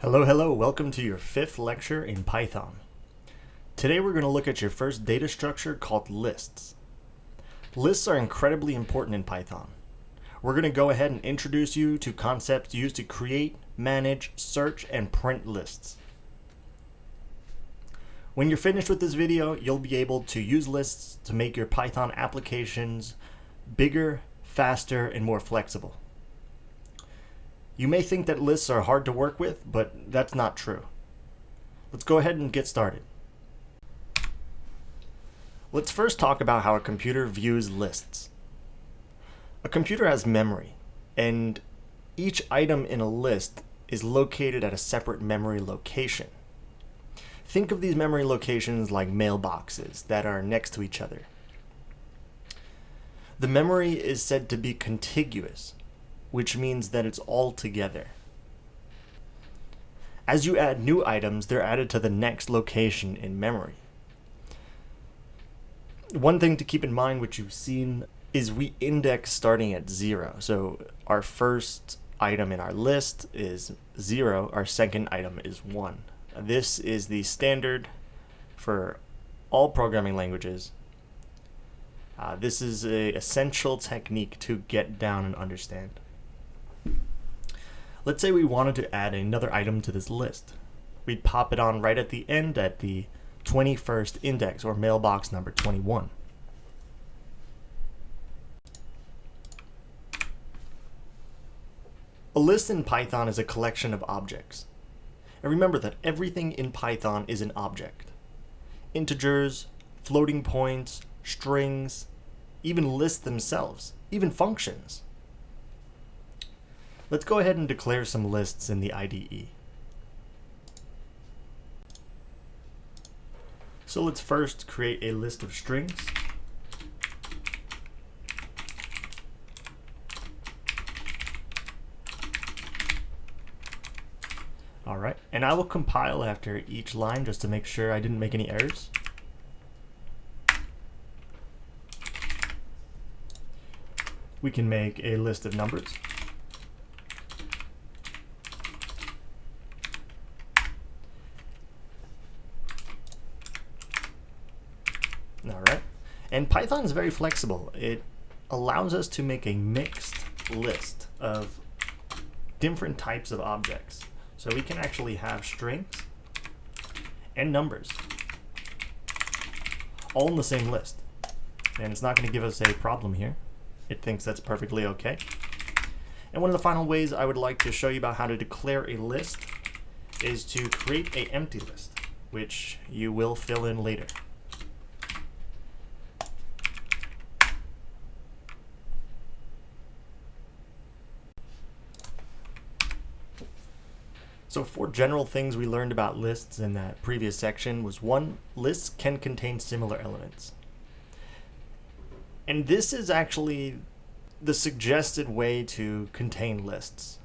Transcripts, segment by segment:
Hello, welcome to your 5th lecture in Python. Today we're going to look at your first data structure called lists. Lists are incredibly important in Python. We're going to go ahead and introduce you to concepts used to create, manage, search, and print lists. When you're finished with this video, you'll be able to use lists to make your Python applications bigger, faster, and more flexible. You may think that lists are hard to work with, but that's not true. Let's go ahead and get started. Let's first talk about how a computer views lists. A computer has memory, and each item in a list is located at a separate memory location. Think of these memory locations like mailboxes that are next to each other. The memory is said to be contiguous, which means that it's all together. As you add new items, they're added to the next location in memory. One thing to keep in mind, which you've seen, is we index starting at 0. So our first item in our list is 0, our second item is 1. This is the standard for all programming languages. This is an essential technique to get down and understand. Let's say we wanted to add another item to this list. We'd pop it on right at the end at the 21st index, or mailbox number 21. A list in Python is a collection of objects. And remember that everything in Python is an object. Integers, floating points, strings, even lists themselves, even functions. Let's go ahead and declare some lists in the IDE. So let's first create a list of strings. Alright, and I will compile after each line just to make sure I didn't make any errors. We can make a list of numbers. Alright, and Python is very flexible. It allows us to make a mixed list of different types of objects. So we can actually have strings and numbers all in the same list. And it's not going to give us a problem here. It thinks that's perfectly okay. And one of the final ways I would like to show you about how to declare a list is to create an empty list, which you will fill in later. So 4 general things we learned about lists in that previous section was 1, lists can contain similar elements. And this is actually the suggested way to contain lists.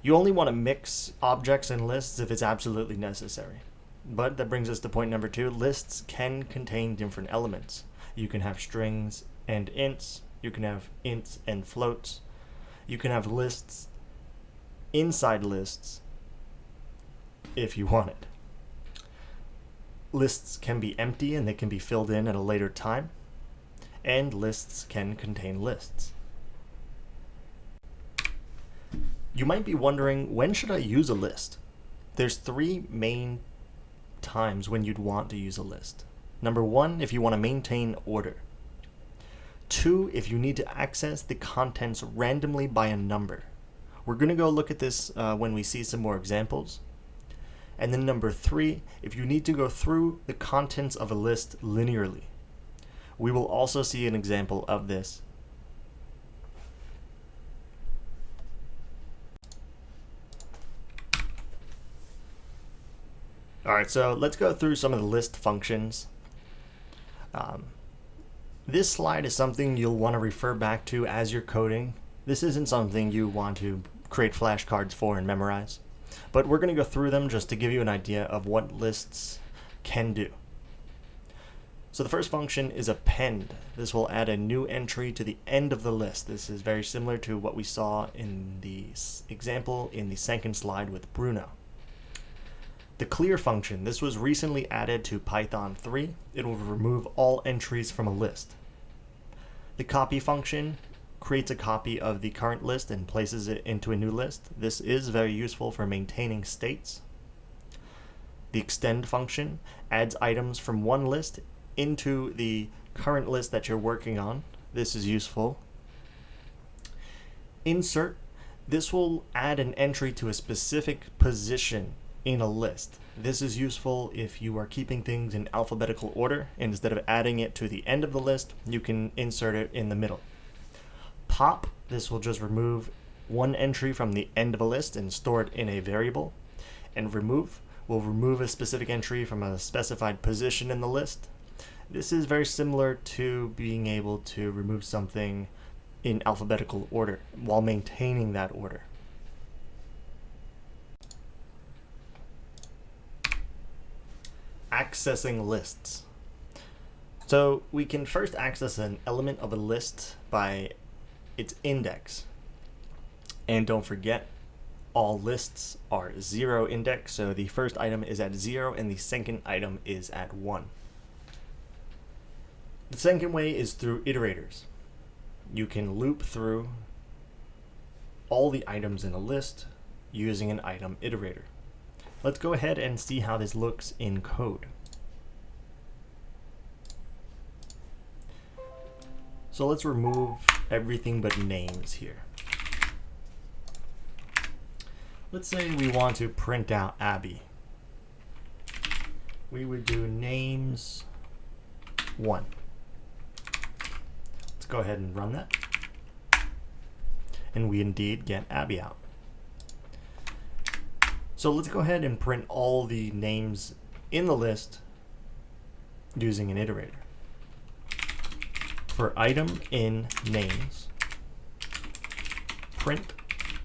You only want to mix objects and lists if it's absolutely necessary. But that brings us to point number 2, lists can contain different elements. You can have strings and ints, you can have ints and floats, you can have lists inside lists, if you want it. Lists can be empty and they can be filled in at a later time, and lists can contain lists. You might be wondering, when should I use a list? There's 3 main times when you'd want to use a list. Number 1, if you want to maintain order. 2, if you need to access the contents randomly by a number. We're going to go look at this when we see some more examples. And then number 3, if you need to go through the contents of a list linearly. We will also see an example of this. Alright, so let's go through some of the list functions. This slide is something you'll want to refer back to as you're coding. This isn't something you want to create flashcards for and memorize. But we're going to go through them just to give you an idea of what lists can do. So the first function is append. This will add a new entry to the end of the list. This is very similar to what we saw in the example in the second slide with Bruno. The clear function, this was recently added to Python 3. It will remove all entries from a list. The copy function creates a copy of the current list and places it into a new list. This is very useful for maintaining states. The extend function adds items from one list into the current list that you're working on. This is useful. Insert, this will add an entry to a specific position in a list. This is useful if you are keeping things in alphabetical order. Instead of adding it to the end of the list, you can insert it in the middle. Pop, this will just remove one entry from the end of a list and store it in a variable. And remove will remove a specific entry from a specified position in the list. This is very similar to being able to remove something in alphabetical order while maintaining that order. Accessing lists. So we can first access an element of a list by its index. And don't forget, all lists are 0 index, so the first item is at 0 and the second item is at 1. The second way is through iterators. You can loop through all the items in a list using an item iterator. Let's go ahead and see how this looks in code. So let's remove everything but names here. Let's say we want to print out Abby. We would do names 1. Let's go ahead and run that. And we indeed get Abby out. So let's go ahead and print all the names in the list using an iterator. For item in names, print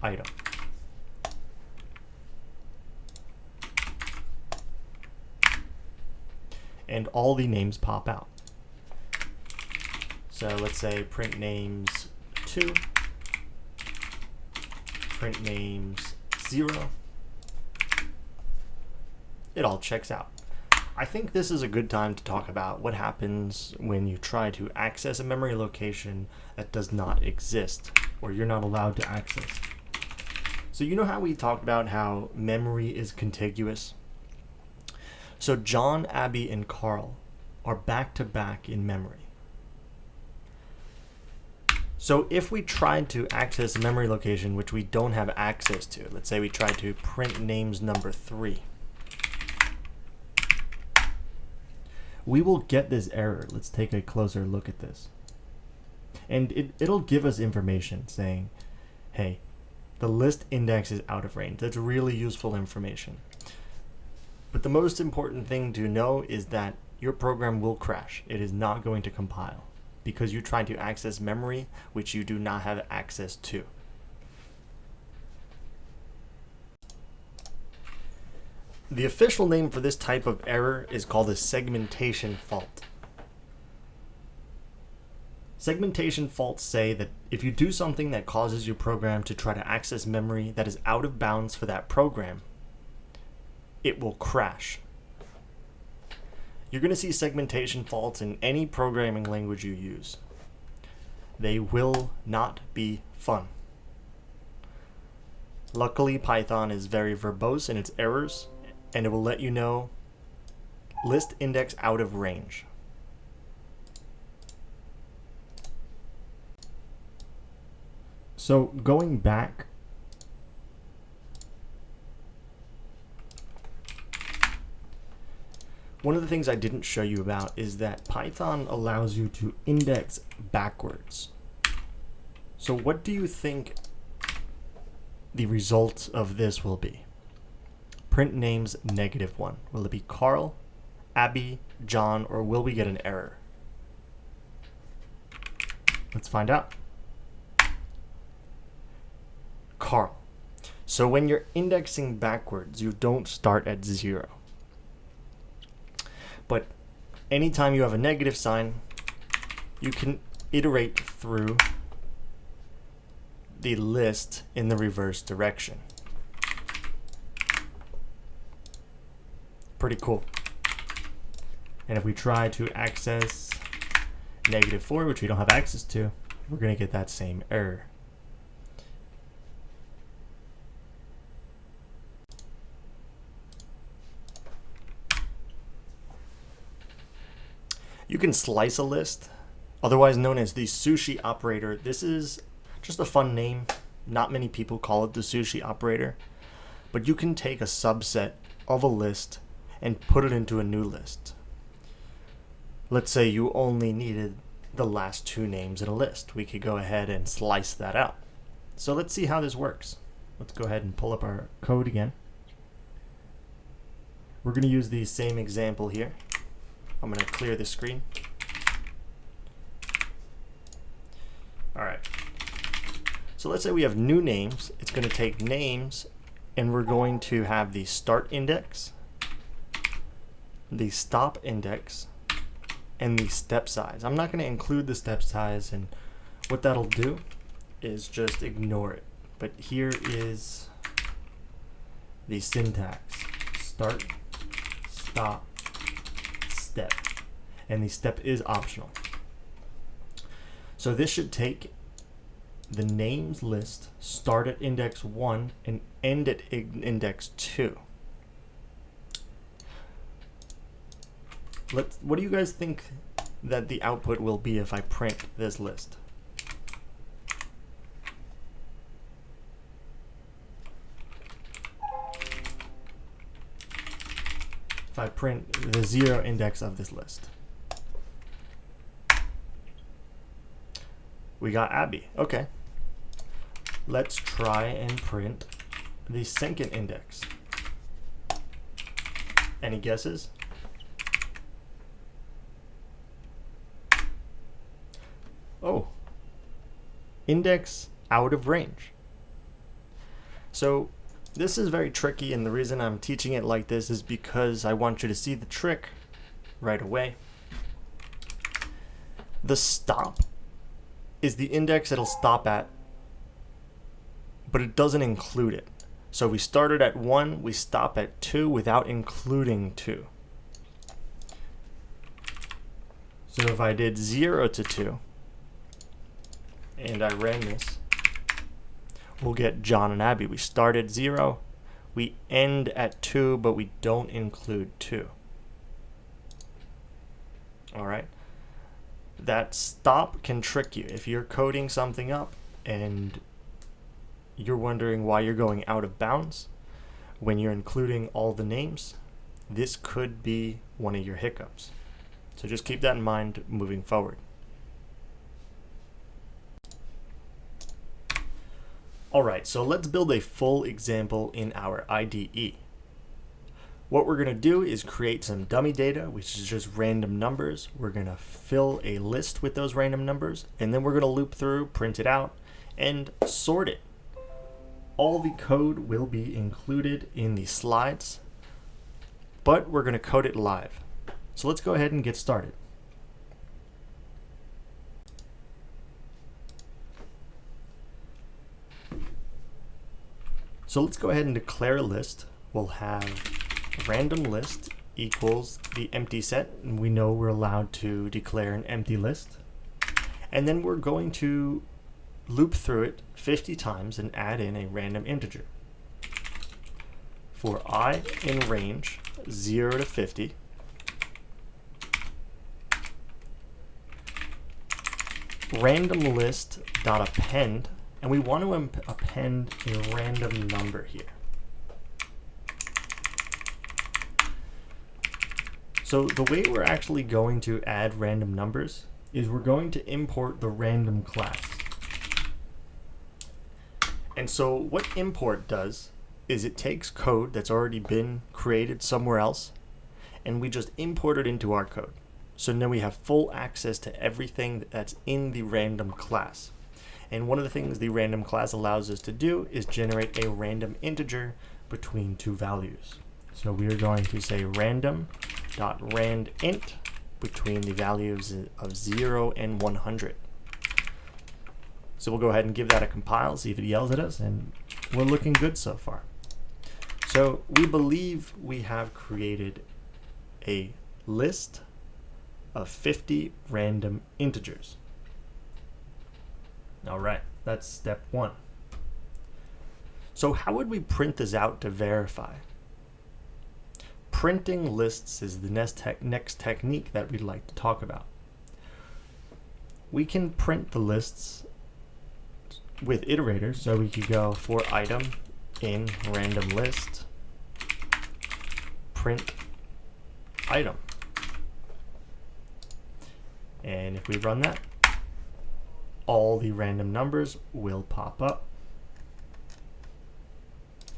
item. And all the names pop out. So let's say print names 2, print names 0. It all checks out. I think this is a good time to talk about what happens when you try to access a memory location that does not exist, or you're not allowed to access. So you know how we talked about how memory is contiguous? So John, Abby, and Carl are back to back in memory. So if we tried to access a memory location which we don't have access to, let's say we tried to print names number 3, we will get this error. Let's take a closer look at this. And it'll give us information saying, hey, the list index is out of range. That's really useful information. But the most important thing to know is that your program will crash. It is not going to compile because you're trying to access memory which you do not have access to. The official name for this type of error is called a segmentation fault. Segmentation faults say that if you do something that causes your program to try to access memory that is out of bounds for that program, it will crash. You're going to see segmentation faults in any programming language you use. They will not be fun. Luckily, Python is very verbose in its errors, and it will let you know list index out of range. So going back, one of the things I didn't show you about is that Python allows you to index backwards. So what do you think the result of this will be? Print names -1. Will it be Carl, Abby, John, or will we get an error? Let's find out. Carl. So when you're indexing backwards, you don't start at 0. But anytime you have a negative sign, you can iterate through the list in the reverse direction. Pretty cool. And if we try to access -4, which we don't have access to, we're going to get that same error. You can slice a list, otherwise known as the sushi operator. This is just a fun name. Not many people call it the sushi operator, but you can take a subset of a list and put it into a new list. Let's say you only needed the last 2 names in a list. We could go ahead and slice that out. So let's see how this works. Let's go ahead and pull up our code again. We're going to use the same example here. I'm going to clear the screen. All right. So let's say we have new names. It's going to take names, and we're going to have the start index, the stop index, and the step size. I'm not going to include the step size, and what that'll do is just ignore it. But here is the syntax: start, stop, step, and the step is optional. So this should take the names list, start at index 1 and end at index 2. What do you guys think that the output will be if I print this list? If I print the 0 index of this list. We got Abby. Okay. Let's try and print the second index. Any guesses? Oh, index out of range. So this is very tricky, and the reason I'm teaching it like this is because I want you to see the trick right away. The stop is the index it'll stop at, but it doesn't include it. So we started at 1, we stop at 2 without including 2. So if I did 0 to 2, and I ran this, we'll get John and Abby. We start at 0, we end at 2, but we don't include 2. All right. That stop can trick you. If you're coding something up and you're wondering why you're going out of bounds when you're including all the names, this could be one of your hiccups. So just keep that in mind moving forward. All right, so let's build a full example in our IDE. What we're going to do is create some dummy data, which is just random numbers. We're going to fill a list with those random numbers, and then we're going to loop through, print it out, and sort it. All the code will be included in the slides, but we're going to code it live. So let's go ahead and get started. So let's go ahead and declare a list. We'll have random list equals the empty set, and we know we're allowed to declare an empty list. And then we're going to loop through it 50 times and add in a random integer. For I in range 0 to 50, random list dot append, and we want to append a random number here. So the way we're actually going to add random numbers is we're going to import the random class. And so what import does is it takes code that's already been created somewhere else, and we just import it into our code. So now we have full access to everything that's in the random class. And one of the things the random class allows us to do is generate a random integer between 2 values. So we are going to say random.randint between the values of 0 and 100. So we'll go ahead and give that a compile, see if it yells at us, and we're looking good so far. So we believe we have created a list of 50 random integers. All right, that's step 1. So how would we print this out to verify? Printing lists is the next technique that we'd like to talk about. We can print the lists with iterators, so we could go for item in random list, print item. And if we run that, all the random numbers will pop up.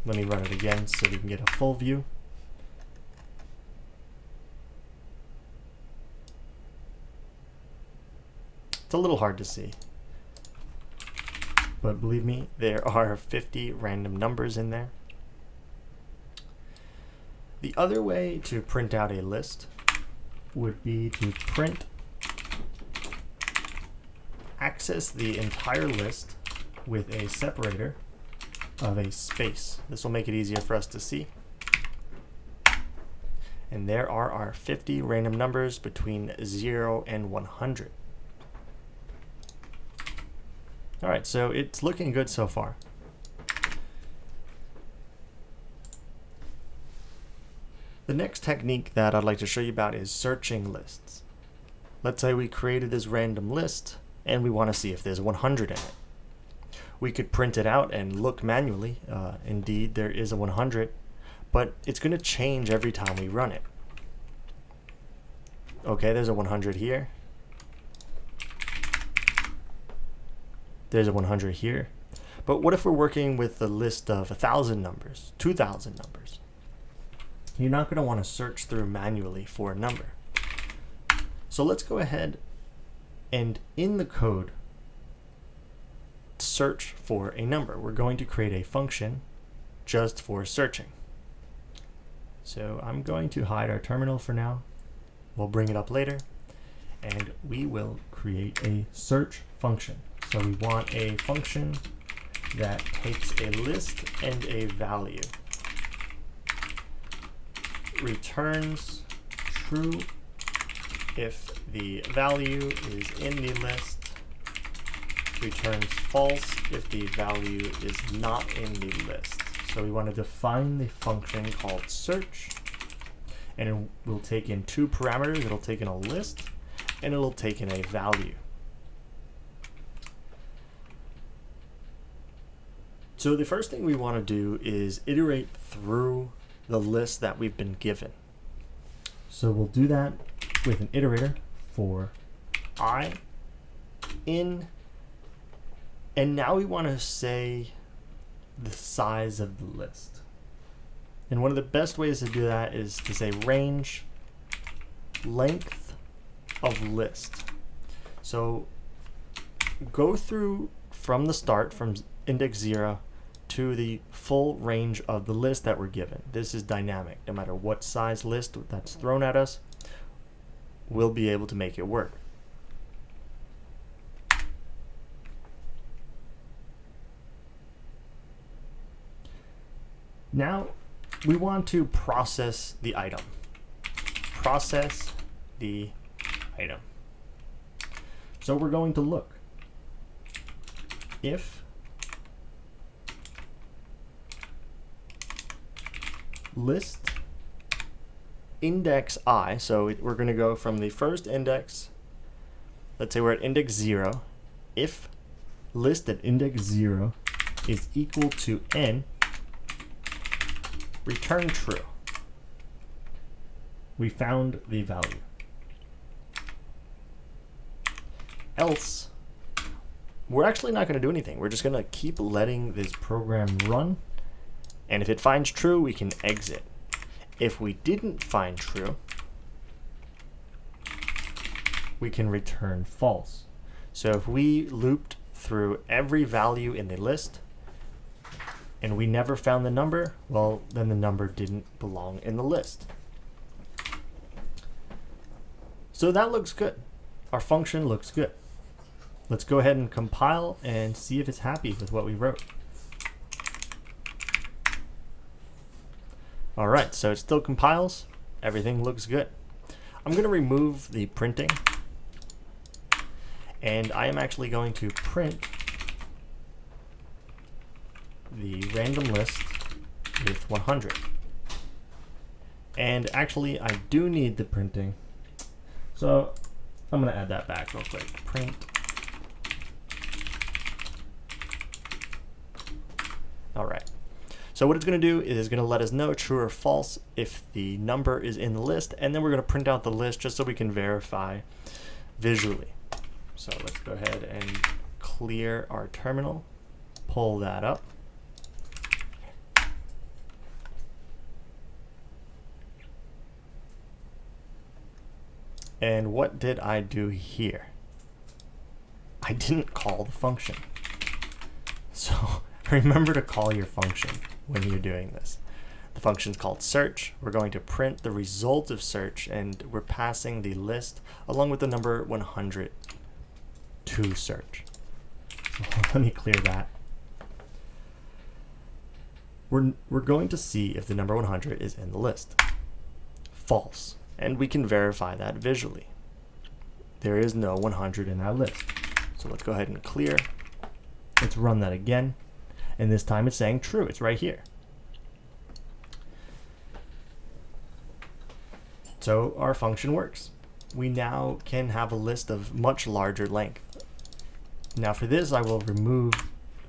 Let me run it again so we can get a full view. It's a little hard to see, but believe me, there are 50 random numbers in there. The other way to print out a list would be to access the entire list with a separator of a space. This will make it easier for us to see. And there are our 50 random numbers between 0 and 100. All right, so it's looking good so far. The next technique that I'd like to show you about is searching lists. Let's say we created this random list and we want to see if there's 100 in it. We could print it out and look manually. Indeed, there is a 100, but it's going to change every time we run it. Okay, there's a 100 here. There's a 100 here. But what if we're working with a list of 1,000 numbers, 2,000 numbers? You're not going to want to search through manually for a number. So let's go ahead and in the code, search for a number. We're going to create a function just for searching. So I'm going to hide our terminal for now. We'll bring it up later, and we will create a search function. So we want a function that takes a list and a value, returns true if the value is in the list, returns false if the value is not in the list. So we want to define the function called search, and it will take in 2 parameters. It'll take in a list and it'll take in a value. So the first thing we want to do is iterate through the list that we've been given. So we'll do that with an iterator for I in, and now we want to say the size of the list. And one of the best ways to do that is to say range length of list. So go through from the start, from index 0 to the full range of the list that we're given. This is dynamic. No matter what size list that's thrown at us, we'll be able to make it work. Now we want to process the item. Process the item. So we're going to look if list index I, so we're going to go from the first index, let's say we're at index 0, if list at index 0 is equal to n, return true. We found the value. Else, we're actually not going to do anything. We're just going to keep letting this program run, and if it finds true, we can exit. If we didn't find true, we can return false. So if we looped through every value in the list and we never found the number, well, then the number didn't belong in the list. So that looks good. Our function looks good. Let's go ahead and compile and see if it's happy with what we wrote. All right, so it still compiles. everything looks good. I'm going to remove the printing, and I am actually going to print the random list with 100. And actually, I do need the printing, so I'm going to add that back real quick. Print. All right. So what it's going to do is it's going to let us know true or false if the number is in the list, and then we're going to print out the list just so we can verify visually. So let's go ahead and clear our terminal, pull that up. And what did I do here? I didn't call the function. So remember to call your function when you're doing this. The function's called search. We're going to print the result of search, and we're passing the list along with the number 100 to search. So let me clear that. We're going to see if the number 100 is in the list. False. And we can verify that visually. There is no 100 in our list. So let's go ahead and clear. Let's run that again. And this time it's saying true. It's right here. So our function works. We now can have a list of much larger length. Now for this, I will remove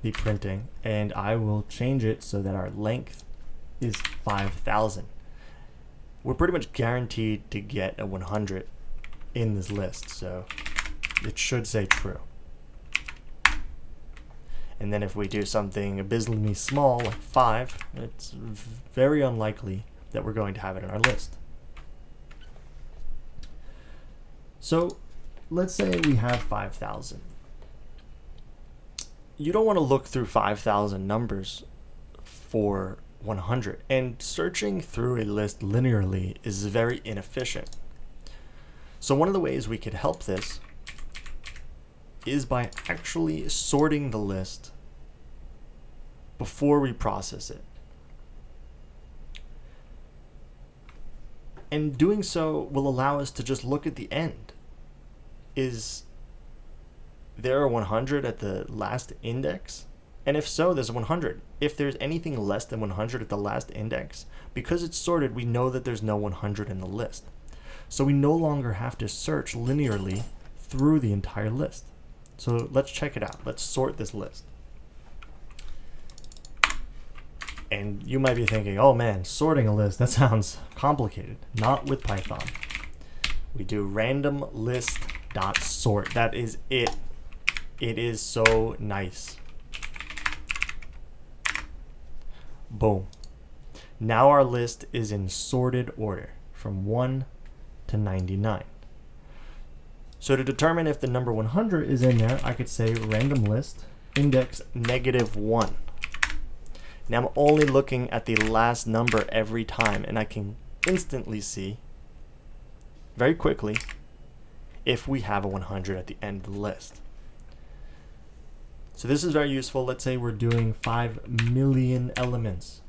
the printing, and I will change it so that our length is 5,000. We're pretty much guaranteed to get a 100 in this list, so it should say true. And then if we do something abysmally small, like 5, it's very unlikely that we're going to have it in our list. So let's say we have 5,000. You don't want to look through 5,000 numbers for 100, and searching through a list linearly is very inefficient. So one of the ways we could help this is by actually sorting the list before we process it. And doing so will allow us to just look at the end. Is there a 100 at the last index? And if so, there's a 100. If there's anything less than 100 at the last index, because it's sorted, we know that there's no 100 in the list. So we no longer have to search linearly through the entire list. So let's check it out. Let's sort this list. And you might be thinking, oh man, sorting a list, that sounds complicated. Not with Python. We do random list.sort. That is it. It is so nice. Boom. Now our list is in sorted order from 1 to 99. So to determine if the number 100 is in there, I could say random list index -1. Now I'm only looking at the last number every time, and I can instantly see very quickly if we have a 100 at the end of the list. So this is very useful. Let's say we're doing 5 million elements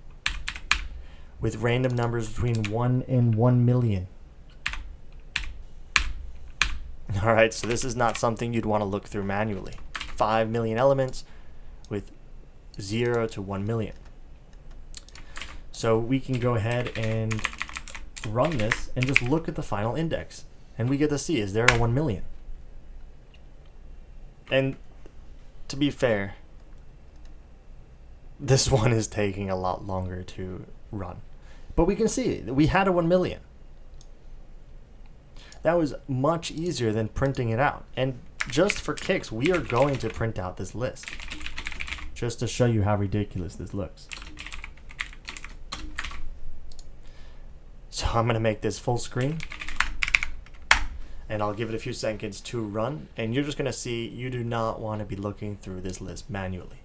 with random numbers between 1 and 1 million. All right, so this is not something you'd want to look through manually. 5 million elements with 0 to 1 million. So we can go ahead and run this and just look at the final index. And we get to see, is there a 1 million? And to be fair, this one is taking a lot longer to run. But we can see we had a 1 million. That was much easier than printing it out. And just for kicks, we are going to print out this list, just to show you how ridiculous this looks. So I'm going to make this full screen, and I'll give it a few seconds to run, and you're just going to see you do not want to be looking through this list manually.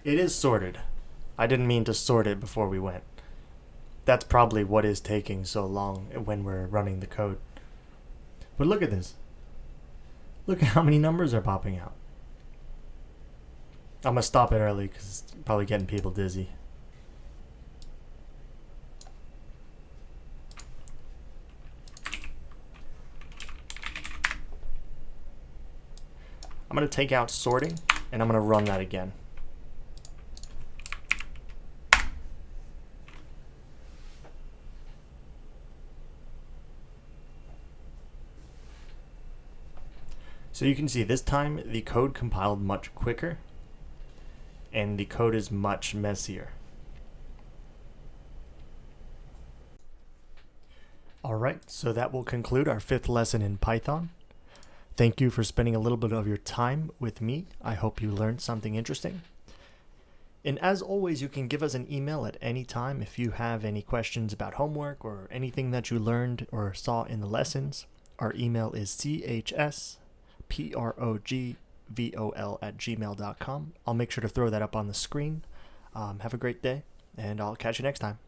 It is sorted. I didn't mean to sort it before we went. That's probably what is taking so long when we're running the code. But look at this. Look at how many numbers are popping out. I'm going to stop it early because it's probably getting people dizzy. I'm going to take out sorting, and I'm going to run that again. So you can see this time the code compiled much quicker, and the code is much messier. Alright, so that will conclude our 5th lesson in Python. Thank you for spending a little bit of your time with me. I hope you learned something interesting. And as always, you can give us an email at any time if you have any questions about homework or anything that you learned or saw in the lessons. Our email is chsprogvol@gmail.com. I'll make sure to throw that up on the screen. Have a great day, and I'll catch you next time.